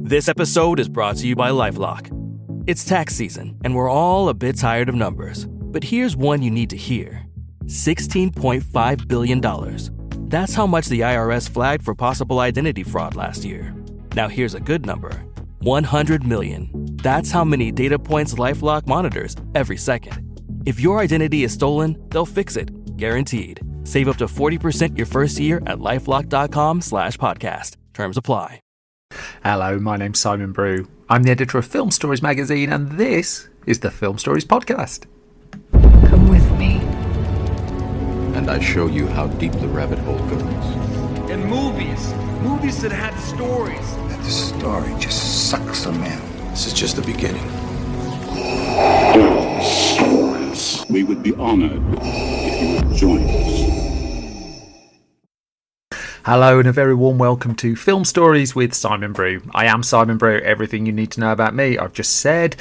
This episode is brought to you by LifeLock. It's tax season, and we're all a bit tired of numbers. But here's one you need to hear. $16.5 billion. That's how much the IRS flagged for possible identity fraud last year. Now here's a good number. 100 million. That's how many data points LifeLock monitors every second. If your identity is stolen, they'll fix it. Guaranteed. Save up to 40% your first year at LifeLock.com/podcast. Terms apply. Hello, my name's Simon Brew. I'm the editor of Film Stories magazine, and this is the Film Stories podcast. Come with me. And I show you how deep the rabbit hole goes. And movies that had stories. That the story just sucks them in. This is just the beginning. Stories. We would be honored if you would join us. Hello and a very warm welcome to Film Stories with Simon Brew. I am Simon Brew, everything you need to know about me, I've just said.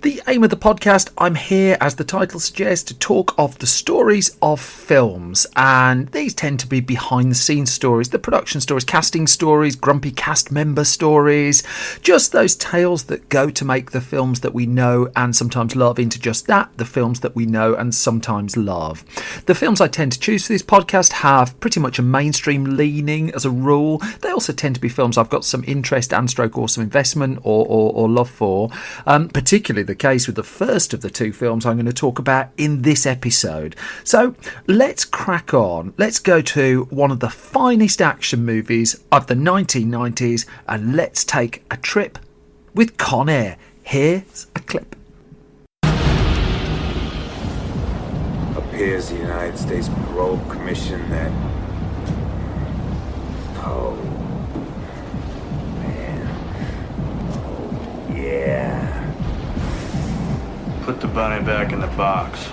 The aim of the podcast, I'm here, as the title suggests, to talk of the stories of films. And these tend to be behind the scenes stories, the production stories, casting stories, grumpy cast member stories, just those tales that go to make the films that we know and sometimes love into just that, the films that we know and sometimes love. The films I tend to choose for this podcast have pretty much a mainstream lean as a rule. They also tend to be films I've got some interest and stroke or some investment or love for. Particularly the case with the first of the two films I'm going to talk about in this episode. So let's crack on. Let's go to one of the finest action movies of the 1990s and let's take a trip with Con Air. Here's a clip. Appears the United States Parole Commission that yeah. Put the bunny back in the box.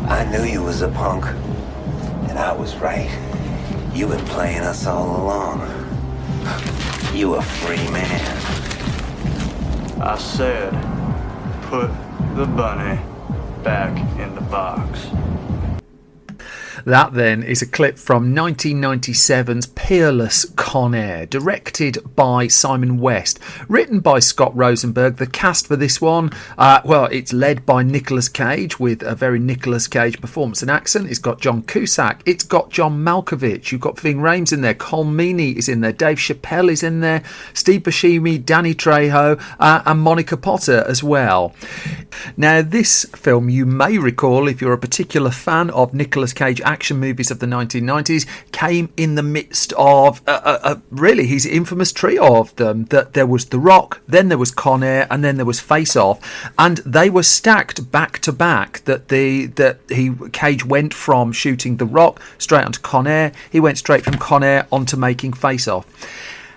I knew you was a punk, and I was right. You've been playing us all along. You a free man. I said, put the bunny back in the box. That then is a clip from 1997's Peerless Con Air, directed by Simon West, written by Scott Rosenberg. The cast for this one, it's led by Nicolas Cage with a very Nicolas Cage performance and accent. It's got John Cusack, it's got John Malkovich, you've got Ving Rhames in there, Cole Meany is in there, Dave Chappelle is in there, Steve Buscemi, Danny Trejo, and Monica Potter as well. Now, this film, you may recall, if you're a particular fan of Nicolas Cage action movies of the 1990s, came in the midst of really his infamous trio of them. That there was The Rock, then there was Con Air, and then there was Face Off, and they were stacked back to back. Cage went from shooting The Rock straight onto Con Air. He went straight from Con Air onto making Face Off.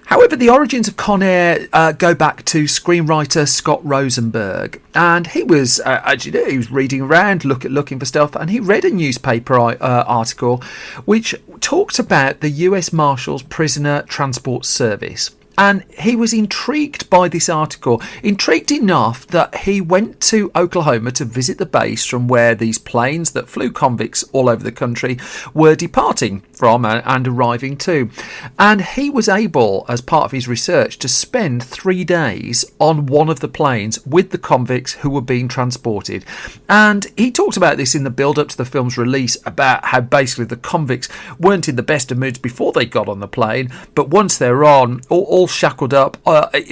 However, the origins of Con Air go back to screenwriter Scott Rosenberg, and he was he was reading around, looking for stuff, and he read a newspaper article which talked about the U.S. Marshals Prisoner Transport Service. And he was intrigued by this article, intrigued enough that he went to Oklahoma to visit the base from where these planes that flew convicts all over the country were departing from and arriving to. And he was able, as part of his research, to spend 3 days on one of the planes with the convicts who were being transported. And he talked about this in the build-up to the film's release, about how basically the convicts weren't in the best of moods before they got on the plane, but once they're on, all shackled up,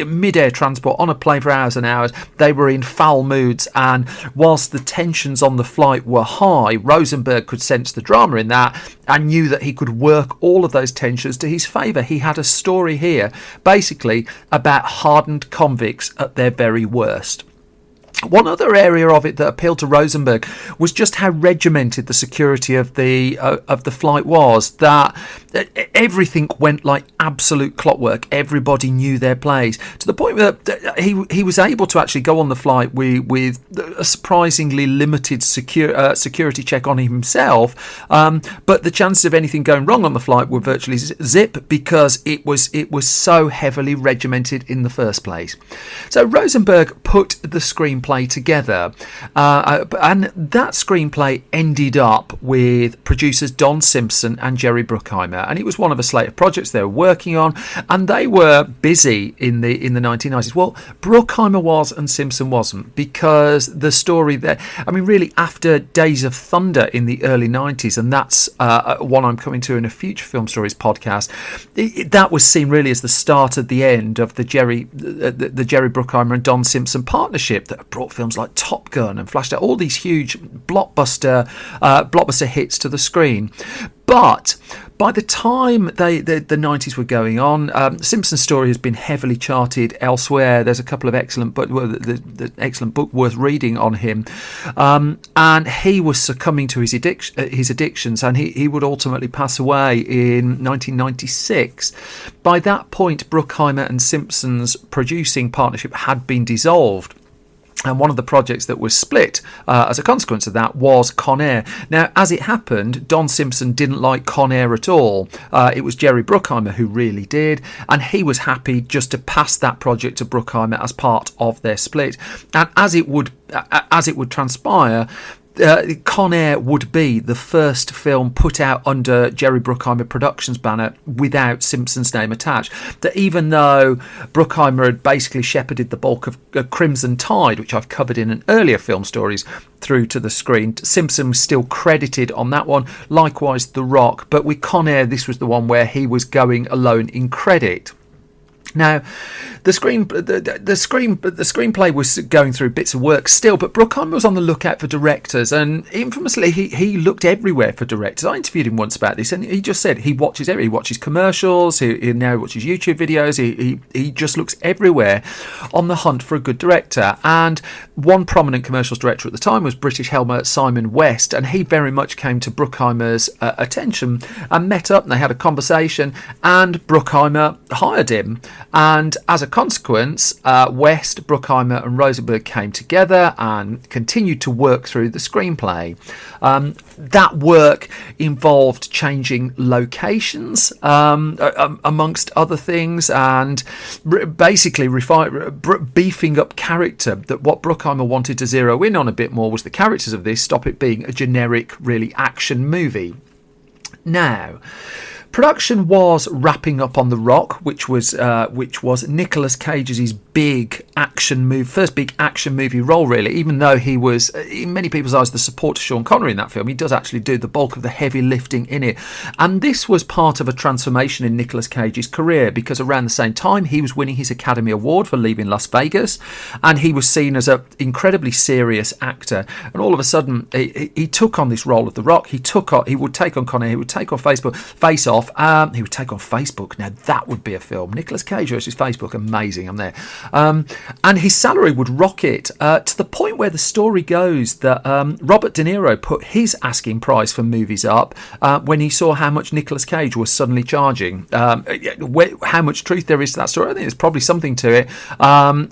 mid-air transport on a plane for hours and hours, they were in foul moods. And whilst the tensions on the flight were high, Rosenberg could sense the drama in that and knew that he could work all of those tensions to his favour. He had a story here basically about hardened convicts at their very worst. One other area of it that appealed to Rosenberg was just how regimented the security of the flight was. That everything went like absolute clockwork. Everybody knew their place, to the point that he was able to actually go on the flight with a surprisingly limited security check on himself. But the chances of anything going wrong on the flight were virtually zip, because it was so heavily regimented in the first place. So Rosenberg put the screenplay screenplay together, and that screenplay ended up with producers Don Simpson and Jerry Bruckheimer, and it was one of a slate of projects they were working on, and they were busy in the 1990s. Well, Bruckheimer was and Simpson wasn't, because the story there, I mean, really after Days of Thunder in the early 90s, and that's one I'm coming to in a future Film Stories podcast, that was seen really as the start of the end of the Jerry Bruckheimer and Don Simpson partnership that brought films like Top Gun and Flashdance, all these huge blockbuster hits to the screen. But by the time the 90s were going on, Simpson's story has been heavily charted elsewhere. There's a couple of excellent the excellent book worth reading on him, and he was succumbing to his addictions, and he would ultimately pass away in 1996. By that point, Bruckheimer and Simpson's producing partnership had been dissolved. And one of the projects that was split as a consequence of that was Con Air. Now, as it happened, Don Simpson didn't like Con Air at all. It was Jerry Bruckheimer who really did, and he was happy just to pass that project to Bruckheimer as part of their split. And as it would transpire, Con Air would be the first film put out under Jerry Bruckheimer Productions banner without Simpson's name attached. That even though Bruckheimer had basically shepherded the bulk of Crimson Tide, which I've covered in an earlier Film Stories, through to the screen, Simpson was still credited on that one. Likewise, The Rock. But with Con Air, this was the one where he was going alone in credit. Now, the screenplay was going through bits of work still, but Bruckheimer was on the lookout for directors, and infamously he looked everywhere for directors. I interviewed him once about this, and he just said he watches commercials, he now watches YouTube videos, he just looks everywhere on the hunt for a good director. And one prominent commercials director at the time was British helmer Simon West, and he very much came to Bruckheimer's attention and met up, and they had a conversation, and Bruckheimer hired him. And as a consequence, West, Bruckheimer and Rosenberg came together and continued to work through the screenplay. That work involved changing locations, amongst other things, and basically beefing up character. That what Bruckheimer wanted to zero in on a bit more was the characters of this, stop it being a generic, really action movie. Now, production was wrapping up on The Rock, which was Nicolas Cage's first big action movie role, really. Even though he was, in many people's eyes, the support to Sean Connery in that film, he does actually do the bulk of the heavy lifting in it. And this was part of a transformation in Nicolas Cage's career, because around the same time he was winning his Academy Award for Leaving Las Vegas, and he was seen as an incredibly serious actor. And all of a sudden, he took on this role of The Rock. He would take on Connery. He would take on Face Off. He would take on Facebook. Now that would be a film. Nicolas Cage versus Facebook, amazing. I'm there. And his salary would rocket to the point where the story goes that Robert De Niro put his asking price for movies up when he saw how much Nicolas Cage was suddenly charging. How much truth there is to that story, I think there's probably something to it.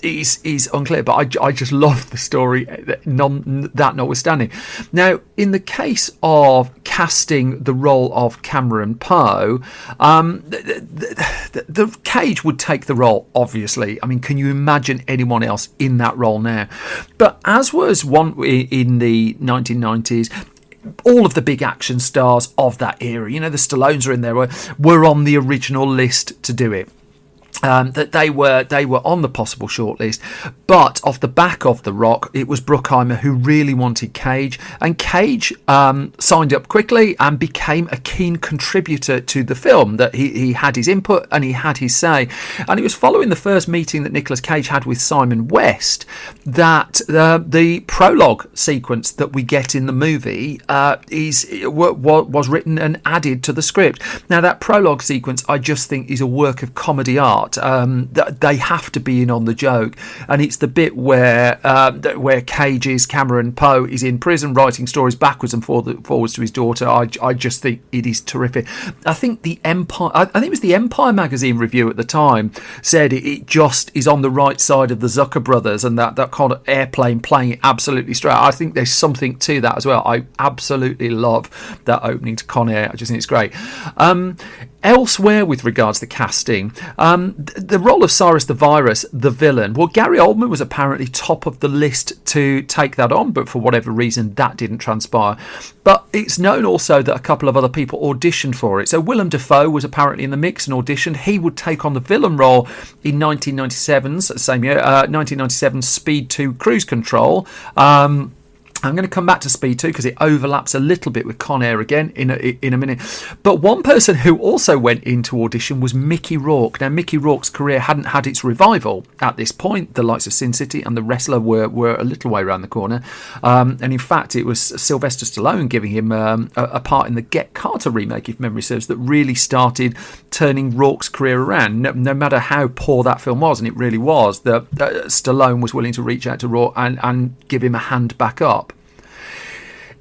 Is unclear, but I just love the story, that notwithstanding. Now, in the case of casting the role of Cameron Poe, the Cage would take the role, obviously. I mean, can you imagine anyone else in that role now? But as was one in the 1990s, all of the big action stars of that era, the Stallones are in there, were on the original list to do it. That they were on the possible shortlist, but off the back of The Rock, it was Bruckheimer who really wanted Cage, and Cage signed up quickly and became a keen contributor to the film. That he had his input and he had his say, and it was following the first meeting that Nicolas Cage had with Simon West that the prologue sequence that we get in the movie was written and added to the script. Now, that prologue sequence, I just think, is a work of comedy art. They have to be in on the joke, and it's the bit where Cameron Poe is in prison writing stories backwards and forwards to his daughter. I just think it is terrific. I think it was the Empire magazine review at the time said it just is on the right side of the Zucker brothers, and that kind of airplane playing it absolutely straight. I think there's something to that as well. I absolutely love that opening to Con Air. I just think it's great. Elsewhere, with regards to the casting, the role of Cyrus the Virus, the villain, well, Gary Oldman was apparently top of the list to take that on, but for whatever reason, that didn't transpire. But it's known also that a couple of other people auditioned for it. So Willem Dafoe was apparently in the mix and auditioned. He would take on the villain role in 1997's Speed 2 Cruise Control. I'm going to come back to Speed 2 because it overlaps a little bit with Con Air again in a minute. But one person who also went into audition was Mickey Rourke. Now, Mickey Rourke's career hadn't had its revival at this point. The likes of Sin City and The Wrestler were a little way around the corner. And in fact, it was Sylvester Stallone giving him a part in the Get Carter remake, if memory serves, that really started turning Rourke's career around. No matter how poor that film was, and it really was, that Stallone was willing to reach out to Rourke and give him a hand back up.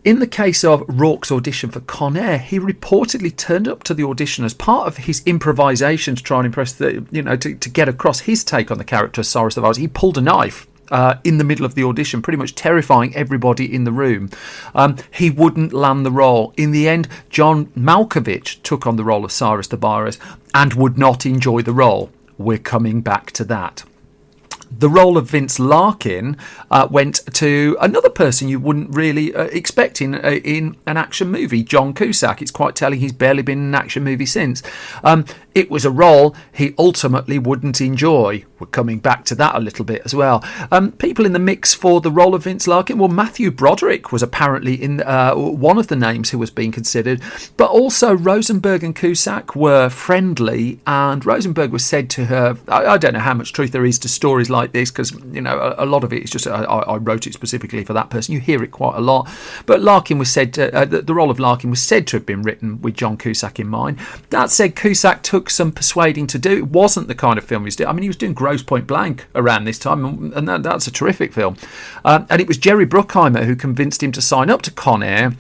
In the case of Rourke's audition for Con Air, he reportedly turned up to the audition as part of his improvisation to try and impress to get across his take on the character of Cyrus the Virus. He pulled a knife in the middle of the audition, pretty much terrifying everybody in the room. He wouldn't land the role. In the end, John Malkovich took on the role of Cyrus the Virus and would not enjoy the role. We're coming back to that. The role of Vince Larkin went to another person you wouldn't really expect in an action movie, John Cusack. It's quite telling he's barely been in an action movie since. It was a role he ultimately wouldn't enjoy. We're coming back to that a little bit as well. People in the mix for the role of Vince Larkin, well, Matthew Broderick was apparently in one of the names who was being considered, but also Rosenberg and Cusack were friendly, and Rosenberg was said to have, I don't know how much truth there is to stories like this, because a lot of it is just I wrote it specifically for that person. You hear it quite a lot, but Larkin was said to, the role of Larkin was said to have been written with John Cusack in mind. That said, Cusack took some persuading to do. It wasn't the kind of film he was doing. I mean, he was doing Grosse Pointe Blank around this time, and that's a terrific film. And it was Jerry Bruckheimer who convinced him to sign up to Con Air,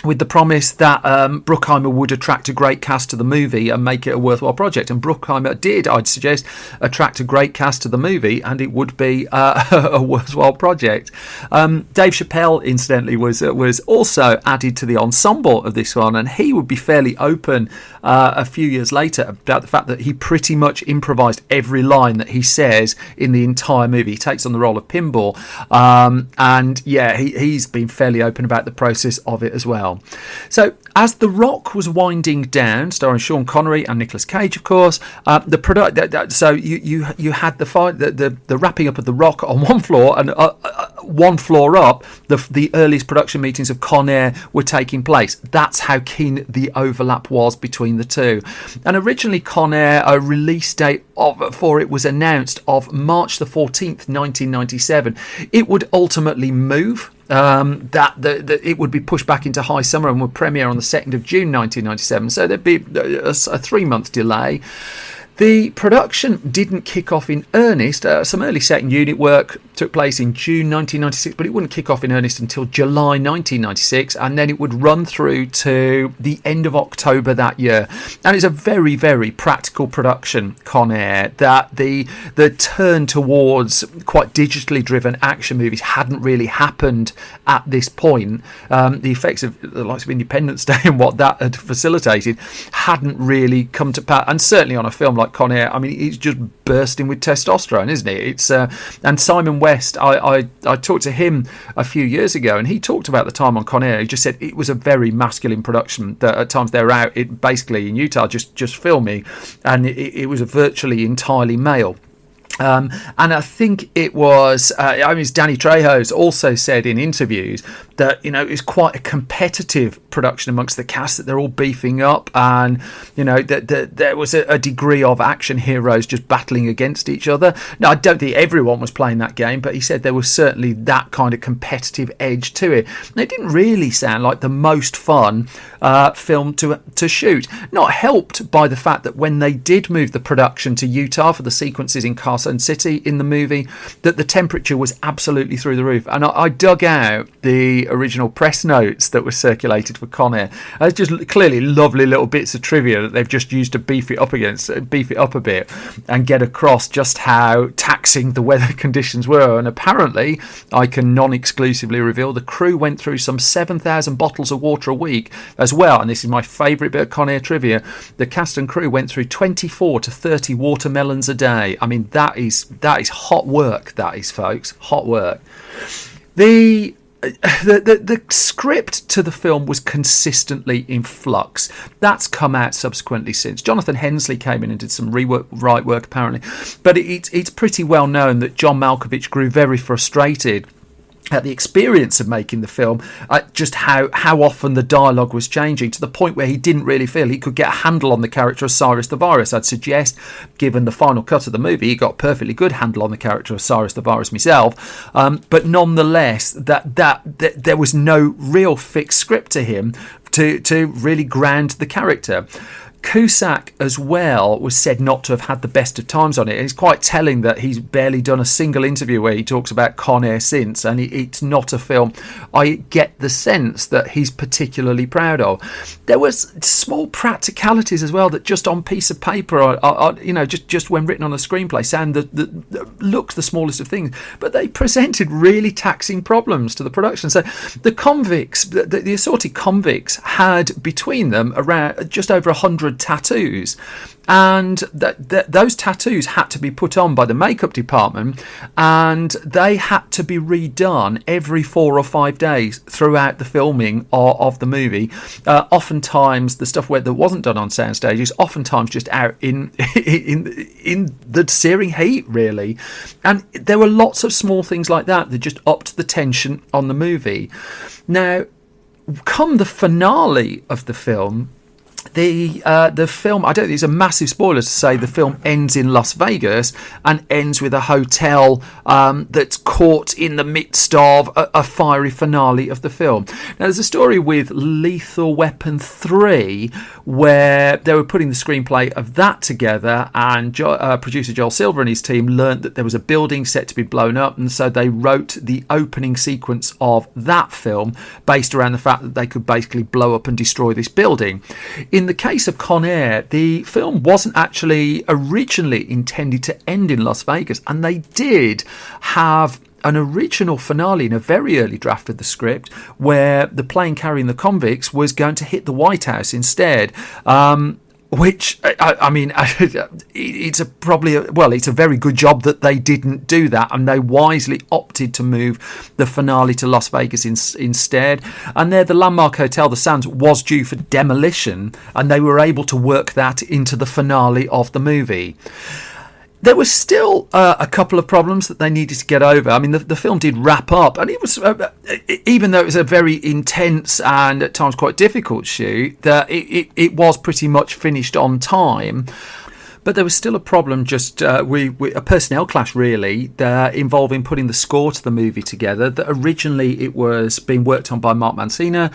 with the promise that Bruckheimer would attract a great cast to the movie and make it a worthwhile project. And Bruckheimer did, I'd suggest, attract a great cast to the movie, and it would be a worthwhile project. Dave Chappelle, incidentally, was also added to the ensemble of this one, and he would be fairly open a few years later about the fact that he pretty much improvised every line that he says in the entire movie. He takes on the role of Pinball, and yeah, he's been fairly open about the process of it as well. So, as The Rock was winding down, starring Sean Connery and Nicolas Cage, of course, the product. So you had the wrapping up of The Rock on one floor, and one floor up, the earliest production meetings of Con Air were taking place. That's how keen the overlap was between the two. And originally, Con Air, a release date for it was announced of March the 14th, 1997. It would ultimately move. It would be pushed back into high summer and would premiere on the 2nd of June 1997, so there'd be a 3-month delay. The production didn't kick off in earnest. Some early set and unit work took place in June 1996, but it wouldn't kick off in earnest until July 1996, and then it would run through to the end of October that year. And it's a very, very practical production, Con Air, that the turn towards quite digitally driven action movies hadn't really happened at this point. The effects of the likes of Independence Day and what that had facilitated hadn't really come to pass, and certainly on a film like Con Air, I mean, he's just bursting with testosterone, isn't he? It's and Simon West, I talked to him a few years ago, and he talked about the time on Con Air. He just said it was a very masculine production. That at times they were out, basically in Utah, just filming, and it was virtually entirely male. And I think it was, Danny Trejo's also said in interviews that, it's quite a competitive production amongst the cast, that they're all beefing up, and, that there was a degree of action heroes just battling against each other. Now, I don't think everyone was playing that game, but he said there was certainly that kind of competitive edge to it. And it didn't really sound like the most fun film to shoot, not helped by the fact that when they did move the production to Utah for the sequences in Carson Carson City in the movie, that the temperature was absolutely through the roof. And I dug out the original press notes that were circulated for Con Air. It's just clearly lovely little bits of trivia that they've just used to beef it up a bit and get across just how taxing the weather conditions were. And apparently, I can non-exclusively reveal, the crew went through some 7,000 bottles of water a week as well. And this is my favourite bit of Con Air trivia. The cast and crew went through 24 to 30 watermelons a day. I mean, that is hot work, that is, folks. Hot work. The script to the film was consistently in flux. That's come out subsequently since. Jonathan Hensley came in and did some rewrite work, apparently. But it's pretty well known that John Malkovich grew very frustrated at the experience of making the film, just how often the dialogue was changing, to the point where he didn't really feel he could get a handle on the character of Cyrus the Virus. I'd suggest, given the final cut of the movie, he got a perfectly good handle on the character of Cyrus the Virus myself, but nonetheless, that there was no real fixed script to him to really ground the character. Cusack as well was said not to have had the best of times on it. It's quite telling that he's barely done a single interview where he talks about Con Air since, and it's not a film I get the sense that he's particularly proud of. There was small practicalities as well that just on piece of paper, are just when written on a screenplay, sound look the smallest of things, but they presented really taxing problems to the production. So the convicts, the assorted convicts, had between them around just over 100 tattoos, and those tattoos had to be put on by the makeup department, and they had to be redone every 4 or 5 days throughout the filming of the movie. Oftentimes the stuff that wasn't done on sound stages, oftentimes just out in the searing heat, really. And there were lots of small things like that just upped the tension on the movie. Now, come the finale of the film, the film, I don't think it's a massive spoiler to say the film ends in Las Vegas and ends with a hotel that's caught in the midst of a fiery finale of the film. Now, there's a story with Lethal Weapon 3 where they were putting the screenplay of that together, and producer Joel Silver and his team learnt that there was a building set to be blown up, and so they wrote the opening sequence of that film based around the fact that they could basically blow up and destroy this building. In the case of Con Air, the film wasn't actually originally intended to end in Las Vegas, and they did have an original finale in a very early draft of the script where the plane carrying the convicts was going to hit the White House instead. Which, I mean, it's a very good job that they didn't do that, and they wisely opted to move the finale to Las Vegas instead. And there, the landmark hotel, the Sands, was due for demolition, and they were able to work that into the finale of the movie. There was still a couple of problems that they needed to get over. I mean, the film did wrap up, and it was, even though it was a very intense and at times quite difficult shoot, that it was pretty much finished on time. But there was still a problem just with a personnel clash, really, involving putting the score to the movie together. That originally it was being worked on by Mark Mancina.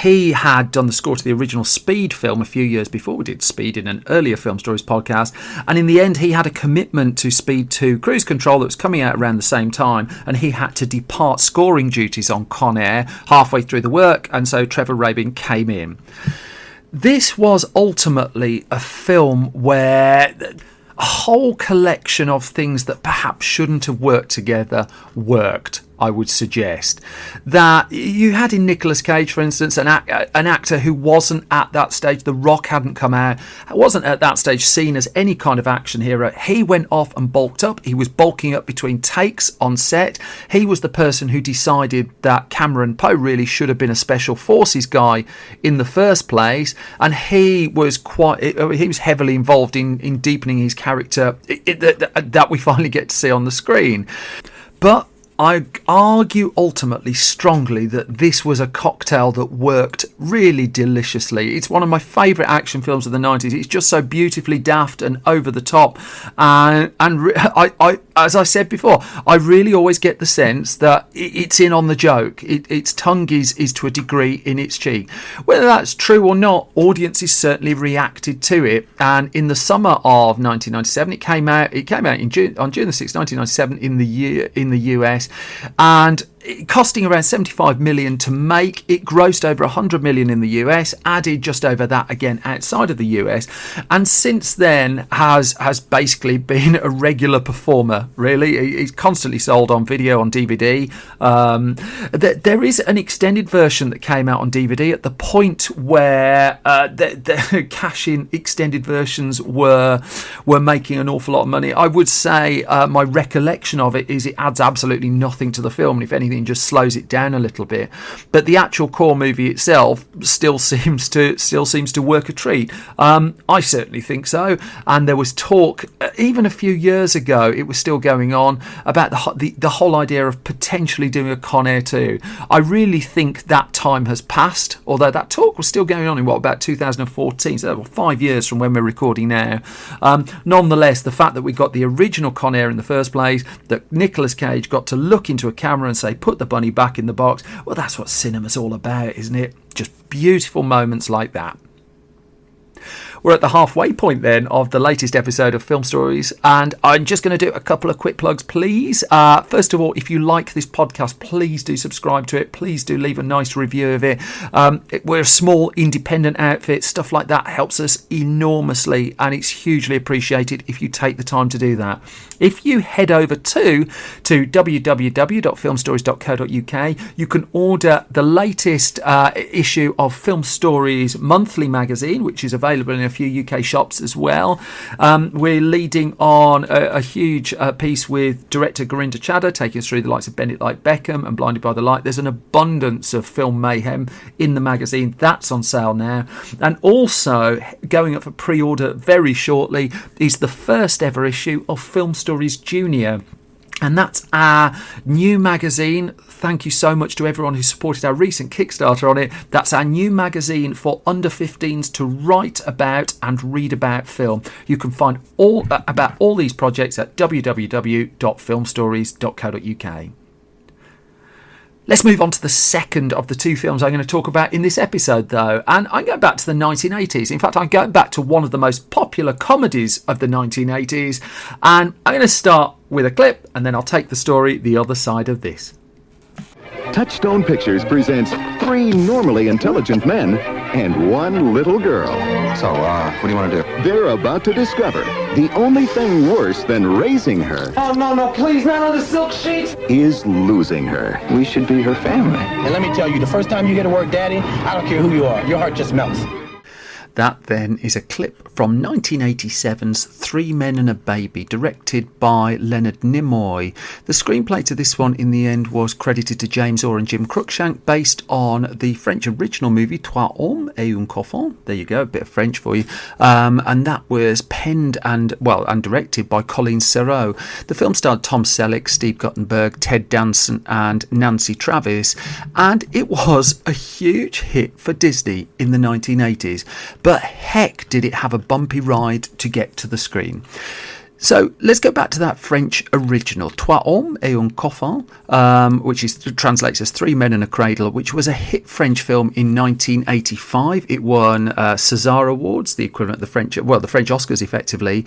He had done the score to the original Speed film a few years before. We did Speed in an earlier Film Stories podcast. And in the end, he had a commitment to Speed 2 Cruise Control that was coming out around the same time, and he had to depart scoring duties on Con Air halfway through the work, and so Trevor Rabin came in. This was ultimately a film where a whole collection of things that perhaps shouldn't have worked together worked. I would suggest that you had in Nicolas Cage, for instance, an actor who wasn't at that stage. The Rock hadn't come out, wasn't at that stage seen as any kind of action hero. He went off and bulked up. He was bulking up between takes on set. He was the person who decided that Cameron Poe really should have been a special forces guy in the first place, and he was heavily involved in deepening his character that we finally get to see on the screen. But I argue ultimately strongly that this was a cocktail that worked really deliciously. It's one of my favourite action films of the 90s. It's just so beautifully daft and over the top. I as I said before, I really always get the sense that it's in on the joke. Its tongue is to a degree in its cheek. Whether that's true or not, audiences certainly reacted to it. And in the summer of 1997, it came out on June the 6th, 1997 in the US, and costing around 75 million to make. It grossed over 100 million in the US, added just over that again outside of the US, and since then has basically been a regular performer. Really, it's constantly sold on video, on DVD. There is an extended version that came out on DVD at the point where the cash-in extended versions were making an awful lot of money. I would say my recollection of it is it adds absolutely nothing to the film, and if anything, just slows it down a little bit. But the actual core movie itself still seems to work a treat. I certainly think so. And there was talk even a few years ago, it was still going on about the whole idea of potentially doing a Con Air 2. I really think that time has passed, although that talk was still going on in about 2014, so 5 years from when we're recording now. Nonetheless, the fact that we got the original Con Air in the first place, that Nicolas Cage got to look into a camera and say, put the bunny back in the box, well, that's what cinema's all about, isn't it? Just beautiful moments like that. We're at the halfway point then of the latest episode of Film Stories, and I'm just going to do a couple of quick plugs, please. First of all, if you like this podcast, please do subscribe to it. Please do leave a nice review of it. We're a small independent outfit. Stuff like that helps us enormously, and it's hugely appreciated if you take the time to do that. If you head over to www.filmstories.co.uk, you can order the latest issue of Film Stories monthly magazine, which is available in a few UK shops as well. We're leading on a huge piece with director Gurinder Chadha, taking us through the likes of Bend It Like Beckham and Blinded by the Light. There's an abundance of film mayhem in the magazine. That's on sale now. And also going up for pre-order very shortly is the first ever issue of Film Stories Junior. And that's our new magazine. Thank you so much to everyone who supported our recent Kickstarter on it. That's our new magazine for under 15s to write about and read about film. You can find all about all these projects at www.filmstories.co.uk. Let's move on to the second of the two films I'm going to talk about in this episode, though. And I'm going back to the 1980s. In fact, I'm going back to one of the most popular comedies of the 1980s. And I'm going to start with a clip, and then I'll take the story the other side of this. Touchstone Pictures presents 3 normally intelligent men and 1 little girl. So, what do you want to do? They're about to discover the only thing worse than raising her. Oh, no, please, not on the silk sheets. Is losing her. We should be her family. And let me tell you, the first time you get the word daddy, I don't care who you are, your heart just melts. That then is a clip from 1987's 3 Men and a Baby, directed by Leonard Nimoy. The screenplay to this one in the end was credited to James Orr and Jim Cruikshank, based on the French original movie Trois Hommes et un Coffin. There you go, a bit of French for you. And that was penned and directed by Colleen Serrault. The film starred Tom Selleck, Steve Guttenberg, Ted Danson and Nancy Travis, and it was a huge hit for Disney in the 1980s. But heck, did it have a bumpy ride to get to the screen. So let's go back to that French original, Trois Hommes et un Coffin, which translates as 3 Men and a Cradle, which was a hit French film in 1985. It won César Awards, the equivalent of the French Oscars, effectively.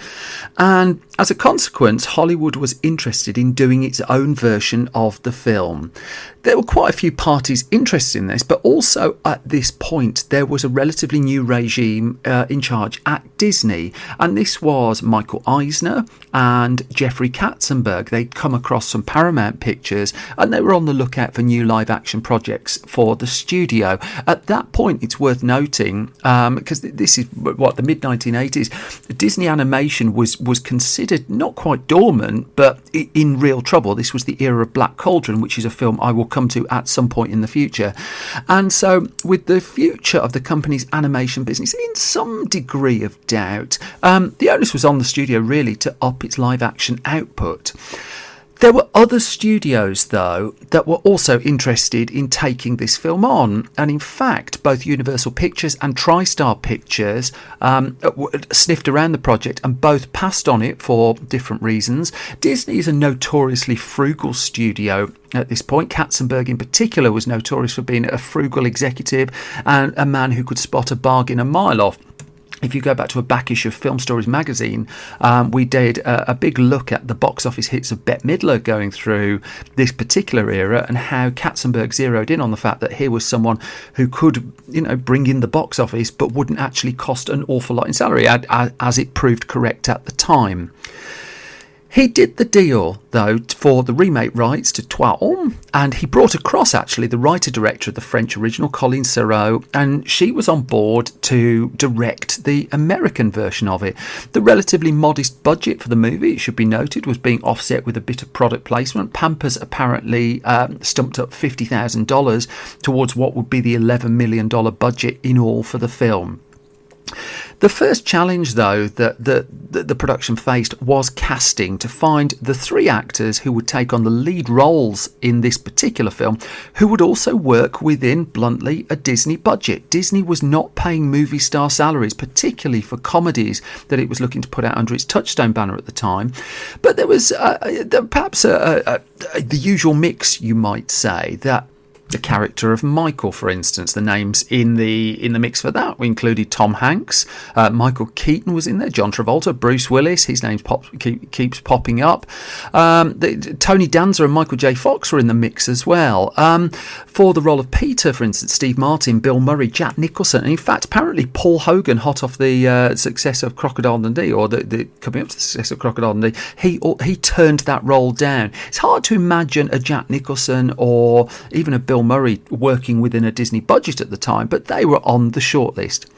And as a consequence, Hollywood was interested in doing its own version of the film. There were quite a few parties interested in this, but also at this point, there was a relatively new regime in charge at Disney. And this was Michael Eisner and Jeffrey Katzenberg. They'd come across from Paramount Pictures, and they were on the lookout for new live action projects for the studio. At that point, it's worth noting, because this is the mid 1980s, Disney animation was considered not quite dormant, but in real trouble. This was the era of Black Cauldron, which is a film I will come to at some point in the future. And so with the future of the company's animation business in some degree of doubt, the onus was on the studio really to up its live action output. There were other studios, though, that were also interested in taking this film on. And in fact, both Universal Pictures and TriStar Pictures sniffed around the project and both passed on it for different reasons. Disney is a notoriously frugal studio at this point. Katzenberg in particular was notorious for being a frugal executive and a man who could spot a bargain a mile off. If you go back to a back issue of Film Stories magazine, we did a big look at the box office hits of Bette Midler going through this particular era and how Katzenberg zeroed in on the fact that here was someone who could, bring in the box office but wouldn't actually cost an awful lot in salary, as it proved correct at the time. He did the deal, though, for the remake rights to Toile, and he brought across, actually, the writer-director of the French original, Colleen Serrault, and she was on board to direct the American version of it. The relatively modest budget for the movie, it should be noted, was being offset with a bit of product placement. Pampers apparently stumped up $50,000 towards what would be the $11 million budget in all for the film. The first challenge, though, that the production faced was casting, to find the three actors who would take on the lead roles in this particular film, who would also work within, bluntly, a Disney budget. Disney was not paying movie star salaries, particularly for comedies that it was looking to put out under its Touchstone banner at the time. But there was perhaps the usual mix, you might say, that the character of Michael, for instance, the names in the mix for that, we included Tom Hanks, Michael Keaton was in there, John Travolta, Bruce Willis, his name keeps popping up. Tony Danza and Michael J. Fox were in the mix as well. For the role of Peter, for instance, Steve Martin, Bill Murray, Jack Nicholson, and in fact, apparently Paul Hogan, hot off the success of Crocodile Dundee, or the coming up to the success of Crocodile Dundee, he turned that role down. It's hard to imagine a Jack Nicholson or even a Bill Murray working within a Disney budget at the time, but they were on the shortlist.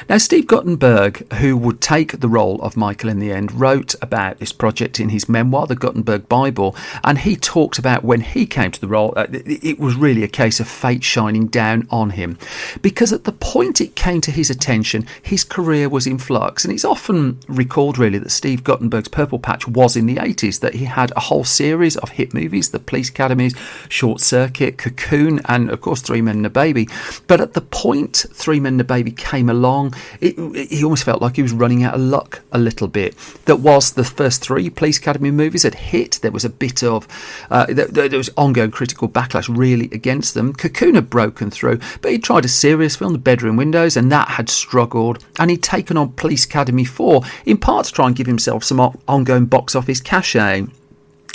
Now, Steve Guttenberg, who would take the role of Michael in the end, wrote about this project in his memoir, The Guttenberg Bible, and he talked about when he came to the role, it was really a case of fate shining down on him, because at the point it came to his attention, his career was in flux, and it's often recalled really that Steve Guttenberg's Purple Patch was in the 80s, that he had a whole series of hit movies, The Police Academies, Short Circuit, Cocoon, and of course Three Men and a Baby. But at the point Three Men and a Baby came along, he almost felt like he was running out of luck a little bit. That was the first three Police Academy movies had hit. There was a bit of there was ongoing critical backlash really against them. Cocoon had broken through, but he tried a serious film, The Bedroom Windows, and that had struggled, and he'd taken on Police Academy 4 in part to try and give himself some ongoing box office cachet.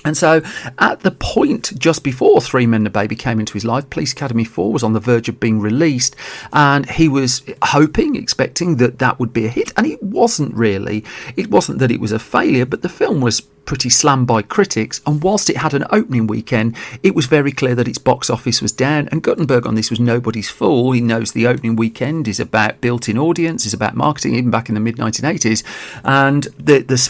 And so at the point just before Three Men and a Baby came into his life, Police Academy 4 was on the verge of being released, and he was expecting that would be a hit, and it wasn't really. It wasn't that it was a failure, but the film was pretty slammed by critics, and whilst it had an opening weekend, it was very clear that its box office was down, and Guttenberg on this was nobody's fool. He knows the opening weekend is about built-in audience, is about marketing, even back in the mid-1980s, and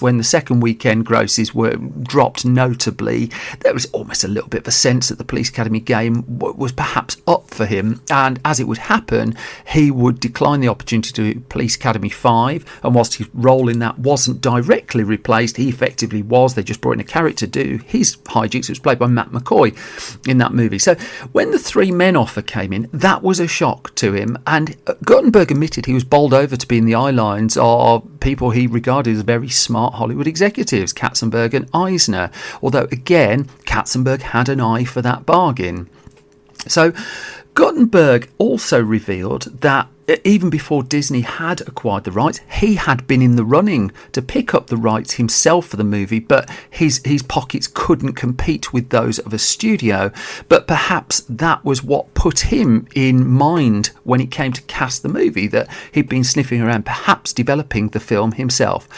when the second weekend grosses were dropped notably, there was almost a little bit of a sense that the Police Academy game was perhaps up for him, and as it would happen, he would decline the opportunity to do Police Academy 5, and whilst his role in that wasn't directly replaced, he effectively was. They just brought in a character to do his hijinks. It was played by Matt McCoy in that movie. So when the Three Men offer came in, that was a shock to him, and Guttenberg admitted he was bowled over to be in the eye lines of people he regarded as very smart Hollywood executives, Katzenberg and Eisner, although again Katzenberg had an eye for that bargain. So Guttenberg also revealed that even before Disney had acquired the rights, he had been in the running to pick up the rights himself for the movie, but his pockets couldn't compete with those of a studio. But perhaps that was what put him in mind when it came to cast the movie, that he'd been sniffing around, perhaps developing the film himself.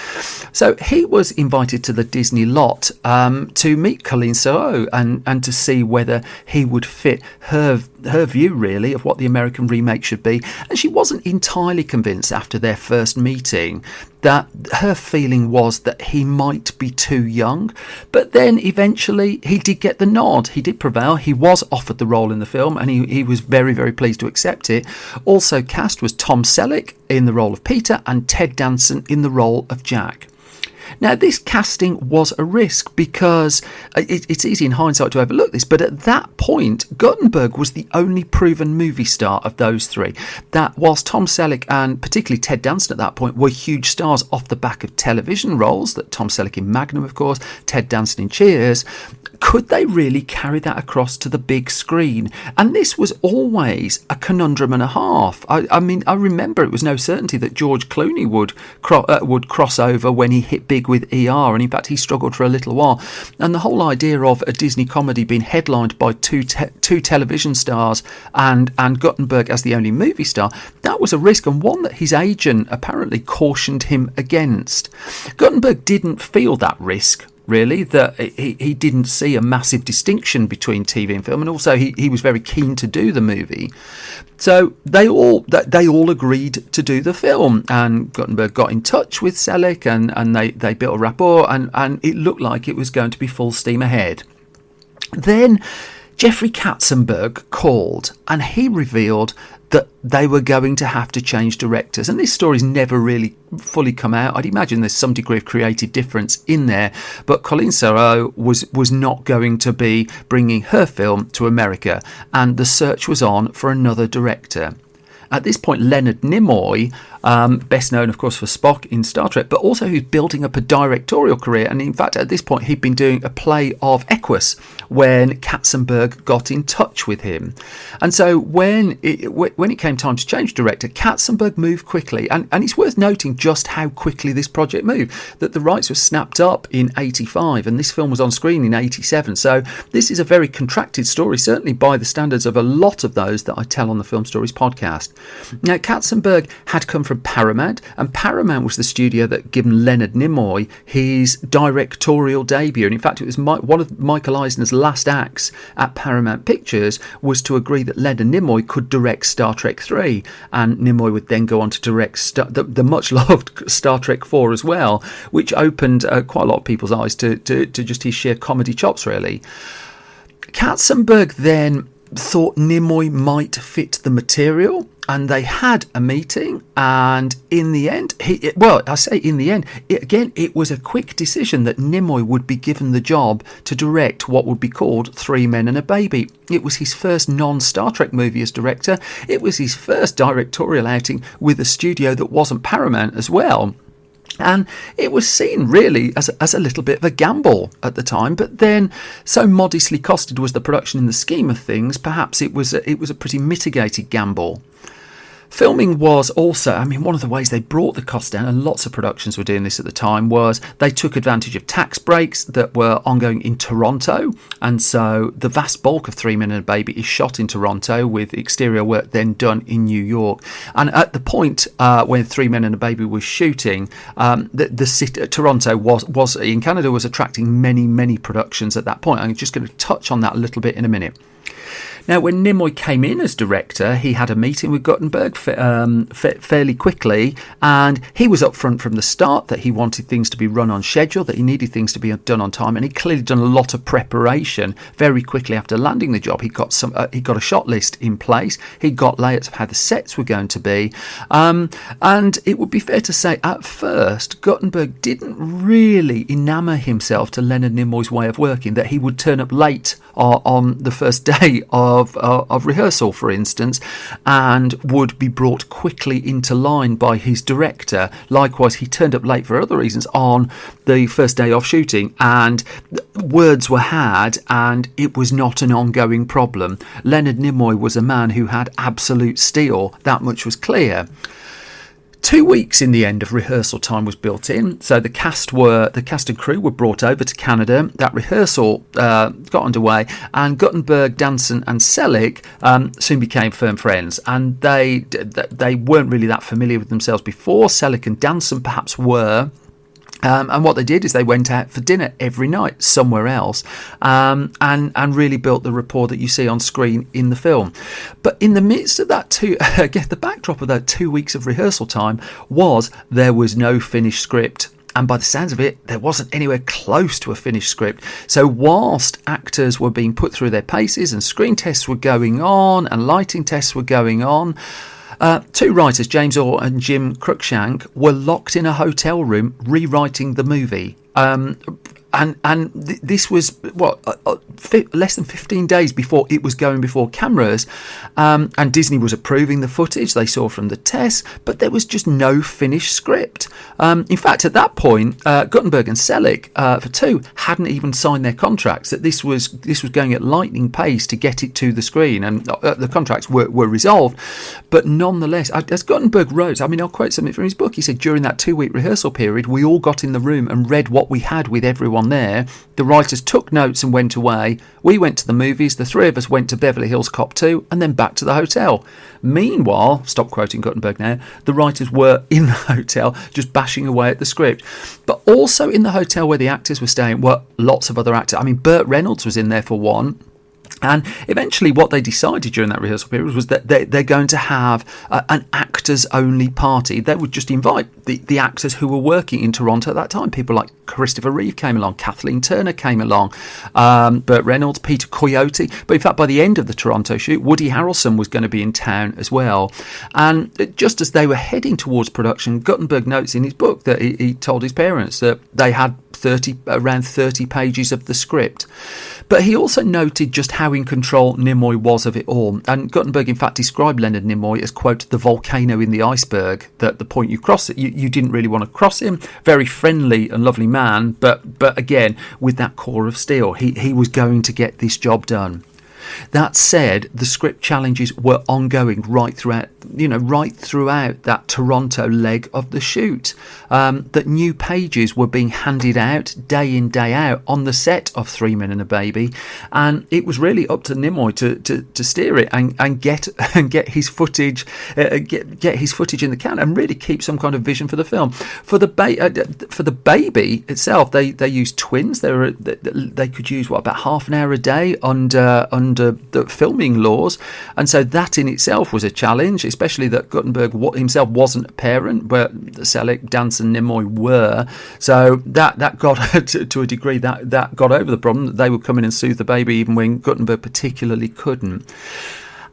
So he was invited to the Disney lot to meet Colleen Serrault and to see whether he would fit her view, really, of what the American remake should be. And she wasn't entirely convinced after their first meeting. That her feeling was that he might be too young, but then eventually he did get the nod. He did prevail. He was offered the role in the film, and he was very, very pleased to accept it. Also cast was Tom Selleck in the role of Peter and Ted Danson in the role of Jack. Now, this casting was a risk because it's easy in hindsight to overlook this, but at that point, Guttenberg was the only proven movie star of those three. That whilst Tom Selleck and particularly Ted Danson at that point were huge stars off the back of television roles, that Tom Selleck in Magnum, of course, Ted Danson in Cheers, could they really carry that across to the big screen? And this was always a conundrum and a half. I mean, I remember it was no certainty that George Clooney would cross over when he hit big with ER, and in fact he struggled for a little while. And the whole idea of a Disney comedy being headlined by two television stars and Guttenberg as the only movie star, that was a risk, and one that his agent apparently cautioned him against. Guttenberg didn't feel that risk, really, that he didn't see a massive distinction between TV and film, and also he was very keen to do the movie. So they all agreed to do the film, and Guttenberg got in touch with Selleck, and they built a rapport, and it looked like it was going to be full steam ahead. Then Jeffrey Katzenberg called, and he revealed that they were going to have to change directors. And this story's never really fully come out. I'd imagine there's some degree of creative difference in there, but Colleen Serrault was not going to be bringing her film to America, and the search was on for another director. At this point, Leonard Nimoy, best known, of course, for Spock in Star Trek, but also who's building up a directorial career. And in fact, at this point, he'd been doing a play of Equus when Katzenberg got in touch with him. And so when it came time to change director, Katzenberg moved quickly. And it's worth noting just how quickly this project moved, that the rights were snapped up in 85, and this film was on screen in 87. So this is a very contracted story, certainly by the standards of a lot of those that I tell on the Film Stories podcast. Now, Katzenberg had come from Paramount, and Paramount was the studio that given Leonard Nimoy his directorial debut. And in fact, it was one of Michael Eisner's last acts at Paramount Pictures was to agree that Leonard Nimoy could direct Star Trek 3, and Nimoy would then go on to direct the much-loved Star Trek 4 as well, which opened quite a lot of people's eyes to just his sheer comedy chops, really. Katzenberg then thought Nimoy might fit the material, and they had a meeting, and in the end, it was a quick decision that Nimoy would be given the job to direct what would be called Three Men and a Baby. It was his first non-Star Trek movie as director. It was his first directorial outing with a studio that wasn't Paramount as well. And it was seen really as a little bit of a gamble at the time, but then so modestly costed was the production in the scheme of things, perhaps it was a pretty mitigated gamble. Filming was also, one of the ways they brought the cost down, and lots of productions were doing this at the time, was they took advantage of tax breaks that were ongoing in Toronto. And so the vast bulk of Three Men and a Baby is shot in Toronto, with exterior work then done in New York. And at the point when Three Men and a Baby was shooting, the city, Toronto was in Canada, was attracting many, many productions at that point. I'm just going to touch on that a little bit in a minute. Now, when Nimoy came in as director, he had a meeting with Guttenberg fairly quickly, and he was upfront from the start that he wanted things to be run on schedule, that he needed things to be done on time, and he clearly done a lot of preparation very quickly after landing the job. He got a shot list in place, he got layouts of how the sets were going to be, and it would be fair to say at first Guttenberg didn't really enamour himself to Leonard Nimoy's way of working, that he would turn up late on the first day of rehearsal, for instance, and would be brought quickly into line by his director. Likewise, he turned up late for other reasons on the first day of shooting, and words were had, and it was not an ongoing problem. Leonard Nimoy was a man who had absolute steel, that much was clear. 2 weeks in the end of rehearsal time was built in, so the cast and crew were brought over to Canada. That rehearsal got underway, and Guttenberg, Danson and Selleck soon became firm friends, and they weren't really that familiar with themselves before. Selleck and Danson perhaps were. And what they did is they went out for dinner every night somewhere else, and really built the rapport that you see on screen in the film. But in the midst of that the backdrop of that 2 weeks of rehearsal time was there was no finished script. And by the sounds of it, there wasn't anywhere close to a finished script. So whilst actors were being put through their paces and screen tests were going on and lighting tests were going on, Two writers, James Orr and Jim Cruikshank, were locked in a hotel room rewriting the movie. This was less than 15 days before it was going before cameras, and Disney was approving the footage they saw from the tests, but there was just no finished script. In fact, at that point, Guttenberg and Selig for two hadn't even signed their contracts. That this was going at lightning pace to get it to the screen, and the contracts were resolved. But nonetheless, as Guttenberg wrote, I mean, I'll quote something from his book. He said, during that 2-week rehearsal period, we all got in the room and read what we had with everyone there. The writers took notes and went away. We went to the movies. The three of us went to Beverly Hills Cop 2 and then back to the hotel. Meanwhile, stop quoting Guttenberg now, the writers were in the hotel just bashing away at the script. But also in the hotel where the actors were staying were lots of other actors. I mean, Burt Reynolds was in there for one. And eventually what they decided during that rehearsal period was that they're going to have an actors-only party. They would just invite the actors who were working in Toronto at that time. People like Christopher Reeve came along, Kathleen Turner came along, Burt Reynolds, Peter Coyote. But in fact, by the end of the Toronto shoot, Woody Harrelson was going to be in town as well. And just as they were heading towards production, Guttenberg notes in his book that he told his parents that they had around 30 pages of the script. But he also noted just how in control Nimoy was of it all. And Guttenberg, in fact, described Leonard Nimoy as, quote, the volcano in the iceberg, that the point you cross it, you didn't really want to cross him. Very friendly and lovely man, but again, with that core of steel, he was going to get this job done. That said, the script challenges were ongoing right throughout that Toronto leg of the shoot. That new pages were being handed out day in, day out on the set of Three Men and a Baby, and it was really up to Nimoy to steer it and get his footage, get his footage in the can, and really keep some kind of vision for the film. For the baby itself, they used twins. They could use about half an hour a day under the filming laws, and so that in itself was a challenge, especially that Guttenberg himself wasn't a parent, but Selig, Dance and Nimoy were. So that got to a degree that got over the problem that they would come in and soothe the baby even when Guttenberg particularly couldn't.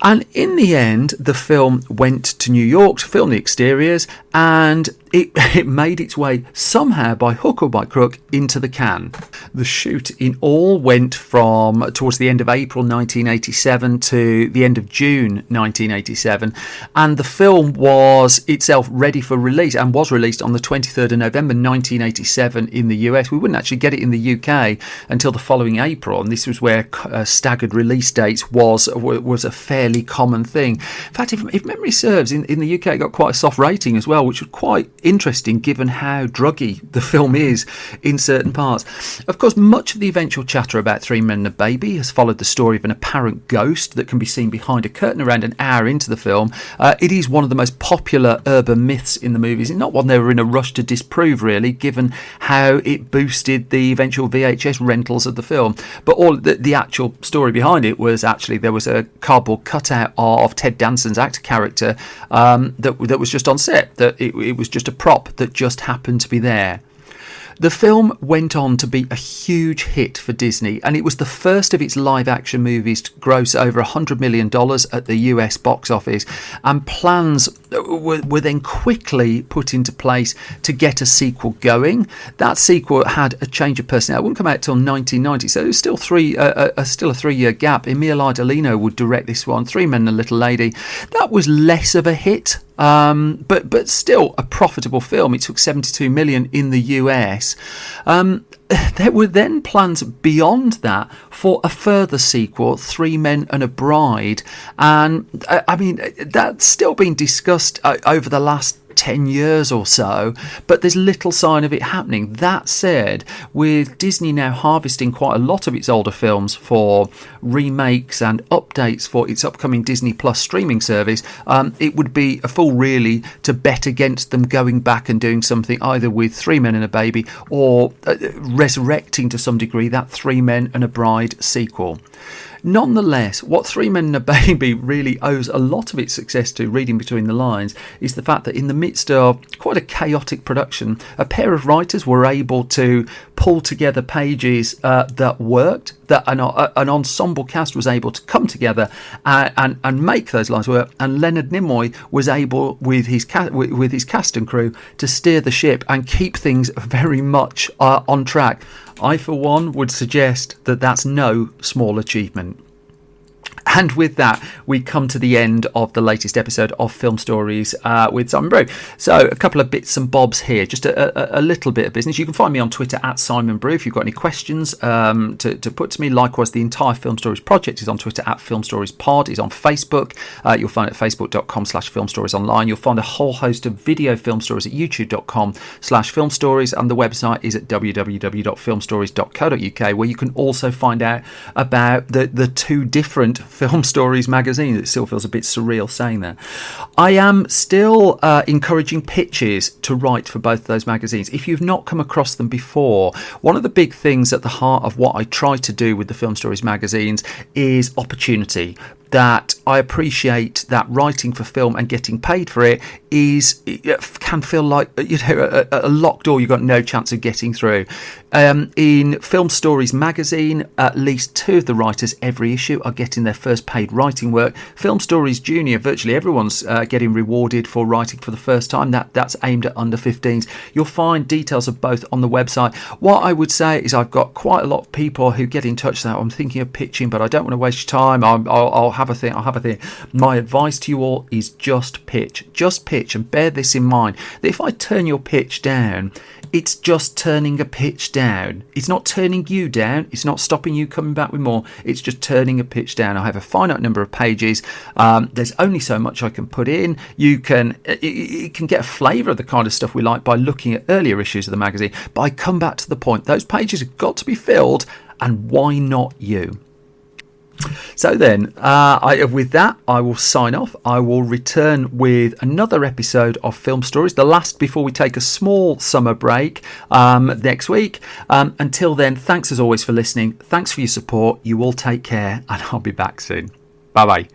And in the end, the film went to New York to film the exteriors, and it made its way somehow by hook or by crook into the can. The shoot in all went from towards the end of April 1987 to the end of June 1987, and the film was itself ready for release and was released on the 23rd of November 1987 in the US. We wouldn't actually get it in the UK until the following April, and this was where staggered release dates was a fairly common thing. In fact, if memory serves, in the UK it got quite a soft rating as well, which was quite interesting given how druggy the film is in certain parts. Of course, much of the eventual chatter about Three Men and a Baby has followed the story of an apparent ghost that can be seen behind a curtain around an hour into the film. It is one of the most popular urban myths in the movies. It's not one they were in a rush to disprove, really, given how it boosted the eventual VHS rentals of the film. But all the actual story behind it was actually there was a cardboard cutout of Ted Danson's actor character that was just on set, that it was just a prop that just happened to be there. The film went on to be a huge hit for Disney, and it was the first of its live-action movies to gross over $100 million at the US box office, and plans were then quickly put into place to get a sequel going. That sequel had a change of personnel. It wouldn't come out till 1990, so it was still a 3-year gap. Emil Ardolino would direct this one, Three Men and a Little Lady. That was less of a hit, but still a profitable film. It took $72 million in the US. There were then plans beyond that for a further sequel, Three Men and a Bride, and I mean that's still been discussed over the last 10 years or so, but there's little sign of it happening. That said, with Disney now harvesting quite a lot of its older films for remakes and updates for its upcoming Disney Plus streaming service, it would be a fool really to bet against them going back and doing something either with Three Men and a Baby or resurrecting to some degree that Three Men and a Bride sequel. Nonetheless, what Three Men and a Baby really owes a lot of its success to, reading between the lines, is the fact that in the midst of quite a chaotic production, a pair of writers were able to pull together pages that worked, that an ensemble cast was able to come together and make those lines work, and Leonard Nimoy was able, with his cast and crew, to steer the ship and keep things very much on track. I, for one, would suggest that that's no small achievement. And with that, we come to the end of the latest episode of Film Stories with Simon Brew. So a couple of bits and bobs here, just a little bit of business. You can find me on Twitter at Simon Brew if you've got any questions to put to me. Likewise, the entire Film Stories project is on Twitter at Film Stories Pod. It's on Facebook. You'll find it at facebook.com/filmstoriesonline. You'll find a whole host of video film stories at youtube.com/filmstories, and the website is at www.filmstories.co.uk, where you can also find out about the two different Film Stories magazines. It still feels a bit surreal saying that. I am still encouraging pitches to write for both of those magazines. If you've not come across them before, one of the big things at the heart of what I try to do with the Film Stories magazines is opportunity. That I appreciate that writing for film and getting paid for it can feel like a locked door you've got no chance of getting through. In Film Stories magazine, at least two of the writers every issue are getting their first paid writing work. Film Stories Junior, virtually everyone's getting rewarded for writing for the first time. That's aimed at under 15s. You'll find details of both on the website. What I would say is I've got quite a lot of people who get in touch that I'm thinking of pitching, but I don't want to waste your time. I'll have a thing. My advice to you all is just pitch, and bear this in mind, that if I turn your pitch down, it's just turning a pitch down. It's not turning you down. It's not stopping you coming back with more. It's just turning a pitch down. I have a finite number of pages. There's only so much I can put in. You can get a flavour of the kind of stuff we like by looking at earlier issues of the magazine, but I come back to the point. Those pages have got to be filled, and why not you? So then, with that, I will sign off. I will return with another episode of Film Stories, the last before we take a small summer break next week. Until then, thanks as always for listening. Thanks for your support. You all take care, and I'll be back soon. Bye-bye.